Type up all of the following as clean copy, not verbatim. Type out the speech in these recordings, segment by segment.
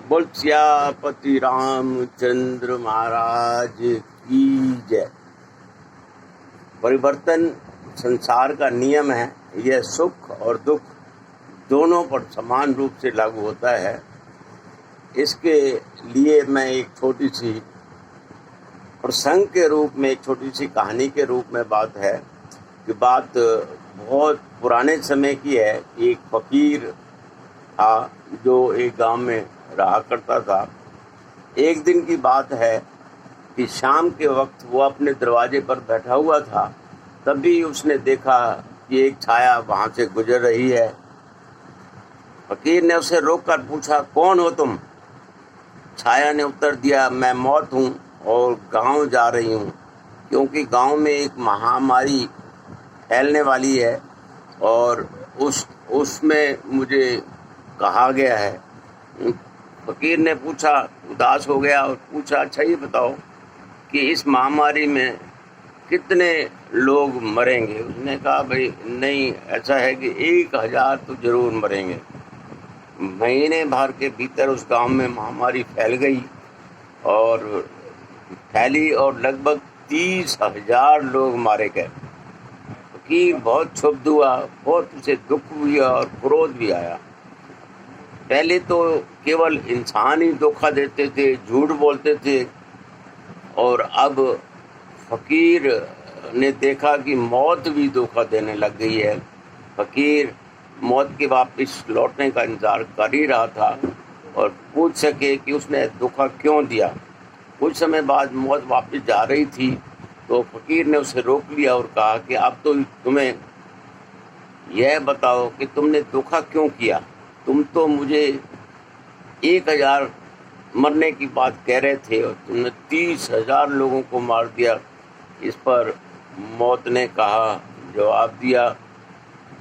बोल सियापति रामचंद्र महाराज की जय। परिवर्तन संसार का नियम है। यह सुख और दुख दोनों पर समान रूप से लागू होता है। इसके लिए मैं एक छोटी सी प्रसंग के रूप में, एक छोटी सी कहानी के रूप में बात है कि बात बहुत पुराने समय की है। एक फकीर था जो एक गांव में रहा करता था। एक दिन की बात है कि शाम के वक्त वो अपने दरवाजे पर बैठा हुआ था। तभी उसने देखा कि एक छाया वहाँ से गुजर रही है। फकीर ने उसे रोककर पूछा, कौन हो तुम? छाया ने उत्तर दिया, मैं मौत हूँ और गांव जा रही हूँ, क्योंकि गांव में एक महामारी फैलने वाली है और उसमें मुझे कहा गया है। फकीर ने पूछा, उदास हो गया और पूछा, अच्छा ये बताओ कि इस महामारी में कितने लोग मरेंगे? उसने कहा, भाई नहीं, ऐसा है कि 1000 तो जरूर मरेंगे। महीने भर के भीतर उस गांव में महामारी फैल गई और लगभग 30,000 लोग मारे गए। फकीर बहुत क्षुब्ध हुआ, बहुत उसे दुख हुआ और क्रोध भी आया। पहले तो केवल इंसान ही धोखा देते थे, झूठ बोलते थे, और अब फकीर ने देखा कि मौत भी धोखा देने लग गई है। फकीर मौत के वापस लौटने का इंतजार कर ही रहा था और पूछ सके कि उसने धोखा क्यों दिया। कुछ समय बाद मौत वापस जा रही थी तो फकीर ने उसे रोक लिया और कहा कि अब तो तुम्हें यह बताओ कि तुमने धोखा क्यों किया। तुम तो मुझे 1000 मरने की बात कह रहे थे और तुमने 30,000 लोगों को मार दिया। इस पर मौत ने कहा, जवाब दिया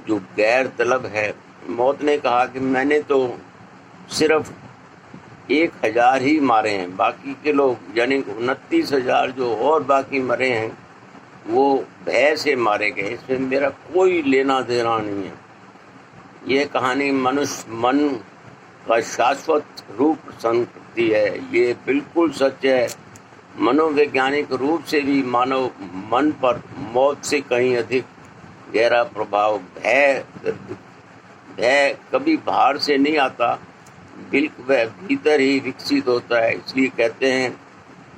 जो गैर तलब है। मौत ने कहा कि मैंने तो सिर्फ 1000 ही मारे हैं, बाकी के लोग यानी 29,000 जो और बाकी मरे हैं वो भय से मारे गए। इसमें मेरा कोई लेना देना नहीं है। यह कहानी मनुष्य मन का शाश्वत रूप प्रसन्न करती है। ये बिल्कुल सच है। मनोवैज्ञानिक रूप से भी मानव मन पर मौत से कहीं अधिक गहरा प्रभाव भय कभी बाहर से नहीं आता, वह भीतर ही विकसित होता है। इसलिए कहते हैं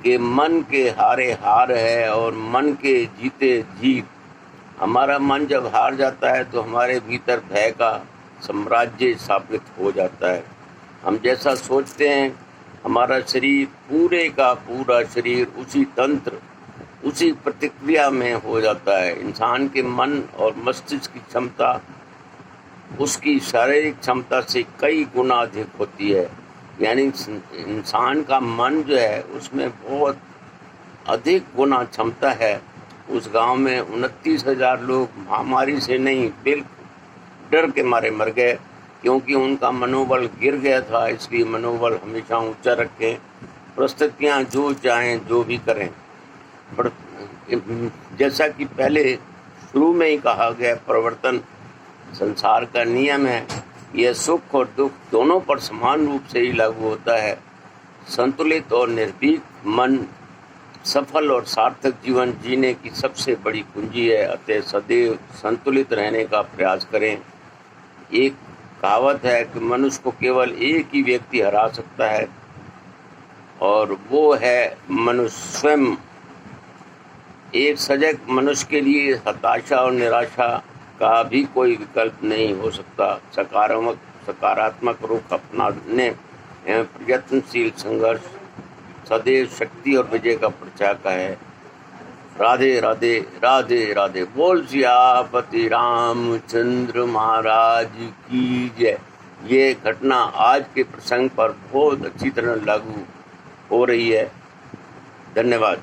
कि मन के हारे हार है और मन के जीते जीत। हमारा मन जब हार जाता है तो हमारे भीतर भय का साम्राज्य स्थापित हो जाता है। हम जैसा सोचते हैं, हमारा शरीर पूरे का पूरा शरीर उसी तंत्र, उसी प्रतिक्रिया में हो जाता है। इंसान के मन और मस्तिष्क की क्षमता उसकी शारीरिक क्षमता से कई गुना अधिक होती है। यानी इंसान का मन जो है उसमें बहुत अधिक गुना क्षमता है। उस गांव में 29,000 लोग महामारी से नहीं, बिल्कुल डर के मारे मर गए, क्योंकि उनका मनोबल गिर गया था। इसलिए मनोबल हमेशा ऊंचा रखें, परिस्थितियाँ जो चाहें जो भी करें। पर जैसा कि पहले शुरू में ही कहा गया, परिवर्तन संसार का नियम है। यह सुख और दुख दोनों पर समान रूप से ही लागू होता है। संतुलित और निर्भीक मन सफल और सार्थक जीवन जीने की सबसे बड़ी कुंजी है। अतः सदैव संतुलित रहने का प्रयास करें। एक कहावत है कि मनुष्य को केवल एक ही व्यक्ति हरा सकता है और वो है मनुष्य स्वयं। एक सजग मनुष्य के लिए हताशा और निराशा का भी कोई विकल्प नहीं हो सकता। सकारात्मक रुख अपनाने एवं प्रयत्नशील संघर्ष सदैव शक्ति और विजय का प्रचारक है। राधे राधे राधे राधे। बोल सियापति रामचंद्र महाराज की जय। ये घटना आज के प्रसंग पर बहुत अच्छी तरह लागू हो रही है। धन्यवाद।